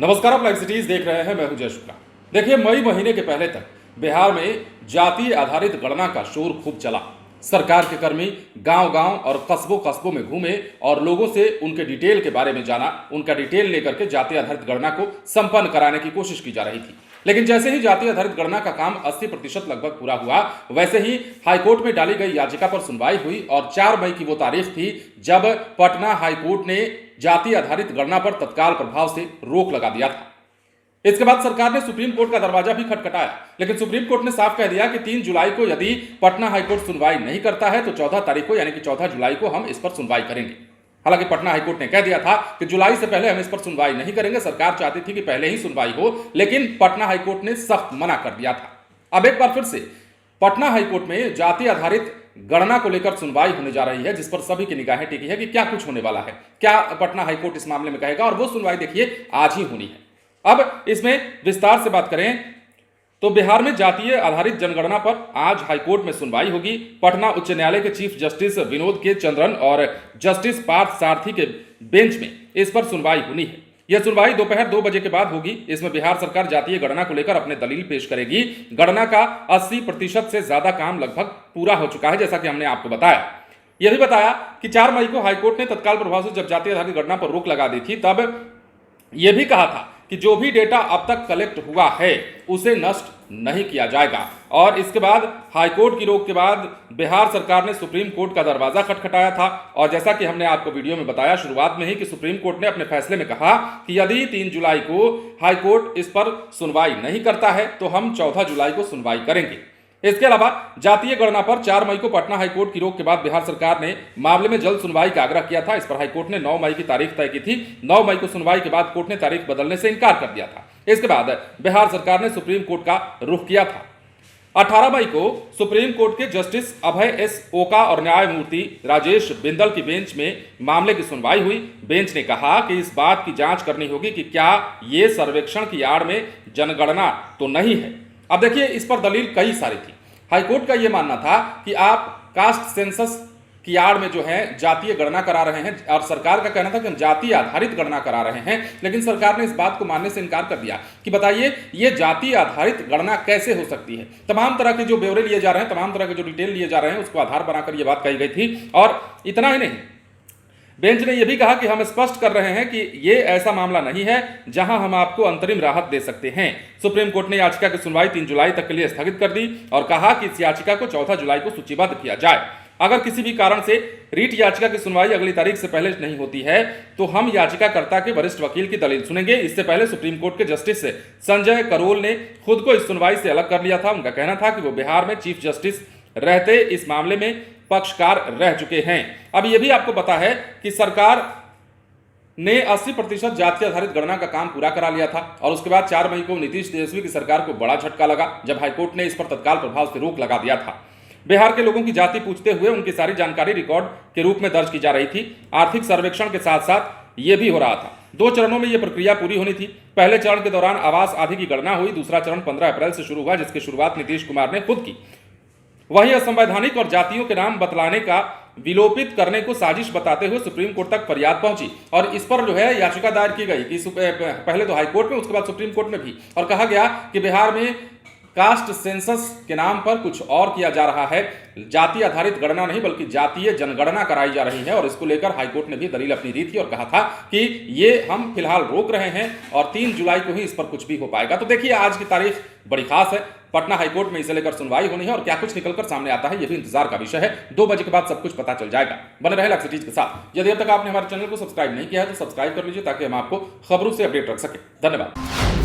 नमस्कार, आप live cities देख रहे हैं। मैं हूं जय शुक्ला। देखिए, मई महीने के पहले तक बिहार में जातीय आधारित गणना का शोर खूब चला। सरकार के कर्मी गांव-गांव और कस्बों में घूमे और लोगों से उनके डिटेल के बारे में जाना। उनका डिटेल लेकर के जातीय आधारित गणना को संपन्न कराने की कोशिश की जा रही थी। लेकिन जैसे ही जातीय आधारित गणना का काम 80% लगभग पूरा हुआ, वैसे ही हाईकोर्ट में डाली गई याचिका पर सुनवाई हुई और 4 मई की वो तारीख थी जब पटना हाईकोर्ट ने जातीय आधारित गणना पर तत्काल प्रभाव से रोक लगा दिया था। इसके बाद सरकार ने सुप्रीम कोर्ट का दरवाजा भी खटखटाया, लेकिन सुप्रीम कोर्ट ने साफ कह दिया कि 3 जुलाई को यदि पटना हाईकोर्ट सुनवाई नहीं करता है तो 14 तारीख को यानी कि 14 जुलाई को हम इस पर सुनवाई करेंगे। हालांकि पटना हाईकोर्ट ने कह दिया था कि जुलाई से पहले हम इस पर सुनवाई नहीं करेंगे। सरकार चाहती थी कि पहले ही सुनवाई हो, लेकिन पटना हाईकोर्ट ने सख्त मना कर दिया था। अब एक बार फिर से पटना हाईकोर्ट में जातीय आधारित गणना को लेकर सुनवाई होने जा रही है, जिस पर सभी की निगाहें टिकी है कि क्या कुछ होने वाला है, क्या पटना हाईकोर्ट इस मामले में कहेगा। और वो सुनवाई देखिए आज ही होनी है। अब इसमें विस्तार से बात करें तो बिहार में जातीय आधारित जनगणना पर आज हाईकोर्ट में सुनवाई होगी। पटना उच्च न्यायालय के चीफ जस्टिस विनोद के चंद्रन और जस्टिस पार्थ सारथी के बेंच में इस पर सुनवाई होनी है। यह सुनवाई दोपहर 2 बजे के बाद होगी। इसमें बिहार सरकार जातीय गणना को लेकर अपने दलील पेश करेगी। गणना का 80% से ज्यादा काम लगभग पूरा हो चुका है, जैसा कि हमने आपको बताया। यह भी बताया कि 4 मई को हाईकोर्ट ने तत्काल प्रभाव से जब जातीय आधारित गणना पर रोक लगा दी थी, तब यह भी कहा था कि जो भी डेटा अब तक कलेक्ट हुआ है उसे नष्ट नहीं किया जाएगा। और इसके बाद हाईकोर्ट की रोक के बाद बिहार सरकार ने सुप्रीम कोर्ट का दरवाजा खटखटाया था। और जैसा कि हमने आपको वीडियो में बताया शुरुआत में ही कि सुप्रीम कोर्ट ने अपने फैसले में कहा कि यदि 3 जुलाई को हाईकोर्ट इस पर सुनवाई नहीं करता है तो हम 14 जुलाई को सुनवाई करेंगे। इसके अलावा जातीय गणना पर 4 मई को पटना हाईकोर्ट की रोक के बाद बिहार सरकार ने मामले में जल्द सुनवाई का आग्रह किया था। इस पर हाईकोर्ट ने 9 मई की तारीख तय की थी। 9 मई को सुनवाई के बाद कोर्ट ने तारीख बदलने से इनकार कर दिया था। इसके बाद बिहार सरकार ने सुप्रीम कोर्ट का रुख किया था। 18 मई को सुप्रीम कोर्ट के जस्टिस अभय एस ओका और न्यायमूर्ति राजेश बिंदल की बेंच में मामले की सुनवाई हुई। बेंच ने कहा कि इस बात की जांच करनी होगी कि क्या ये सर्वेक्षण की आड़ में जनगणना तो नहीं है। अब देखिए, इस पर दलील कई सारी थी। हाईकोर्ट का यह मानना था कि आप कास्ट सेंसस की आड़ में जो है जातीय गणना करा रहे हैं, और सरकार का कहना था कि हम जातीय आधारित गणना करा रहे हैं। लेकिन सरकार ने इस बात को मानने से इनकार कर दिया कि बताइए ये जातीय आधारित गणना कैसे हो सकती है। तमाम तरह के जो ब्यौरे लिए जा रहे हैं, तमाम तरह के जो डिटेल लिए जा रहे हैं, उसको आधार बनाकर यह बात कही गई थी। और इतना ही नहीं, बेंच ने यह भी कहा कि हम स्पष्ट कर रहे हैं कि यह ऐसा मामला नहीं है जहां हम आपको अंतरिम राहत दे सकते हैं। सुप्रीम कोर्ट ने याचिका की सुनवाई 3 जुलाई तक के लिए स्थगित कर दी और कहा कि इस याचिका को 14 जुलाई को सूचीबद्ध किया जाए। अगर किसी भी कारण से रीट याचिका की सुनवाई अगली तारीख से पहले नहीं होती है तो हम याचिकाकर्ता के वरिष्ठ वकील की दलील सुनेंगे। इससे पहले सुप्रीम कोर्ट के जस्टिस संजय करोल ने खुद को इस सुनवाई से अलग कर लिया था। उनका कहना था कि वो बिहार में चीफ जस्टिस रहते इस मामले में पक्षकार रह चुके हैं। अब यह भी आपको पता है कि सरकार ने 80% जातीय आधारित गणना का काम पूरा करा लिया था और उसके बाद 4 मई को नीतीश तेजस्वी की सरकार को बड़ा झटका लगा जब हाईकोर्ट ने इस पर तत्काल प्रभाव से रोक लगा दिया था। बिहार के लोगों की जाति पूछते हुए उनकी सारी जानकारी रिकॉर्ड के रूप में दर्ज की जा रही थी। आर्थिक सर्वेक्षण के साथ साथ यह भी हो रहा था। 2 चरणों में यह प्रक्रिया पूरी होनी थी। पहले चरण के दौरान आवास आदि की गणना हुई। दूसरा चरण 15 अप्रैल से शुरू हुआ, जिसकी शुरुआत नीतीश कुमार ने खुद की। वहीं असंवैधानिक और जातियों के नाम बतलाने का विलोपित करने को साजिश बताते हुए सुप्रीम कोर्ट तक फरियाद पहुंची और इस पर जो है याचिका दायर की गई कि पहले तो हाईकोर्ट में, उसके बाद सुप्रीम कोर्ट में भी। और कहा गया कि बिहार में कास्ट सेंसस के नाम पर कुछ और किया जा रहा है। जातीय आधारित गणना नहीं बल्कि जातीय जनगणना कराई जा रही है। और इसको लेकर हाईकोर्ट ने भी दलील अपनी दी थी और कहा था कि ये हम फिलहाल रोक रहे हैं और 3 जुलाई को ही इस पर कुछ भी हो पाएगा। तो देखिए, आज की तारीख बड़ी खास है। पटना हाईकोर्ट में इसे लेकर सुनवाई होनी है और क्या कुछ निकलकर सामने आता है, यह भी इंतजार का विषय है। 2 बजे के बाद सब कुछ पता चल जाएगा। बने रहे लाइव सिटीज के साथ। यदि अब तक आपने हमारे चैनल को सब्सक्राइब नहीं किया है तो सब्सक्राइब कर लीजिए ताकि हम आपको खबरों से अपडेट रख सके। धन्यवाद।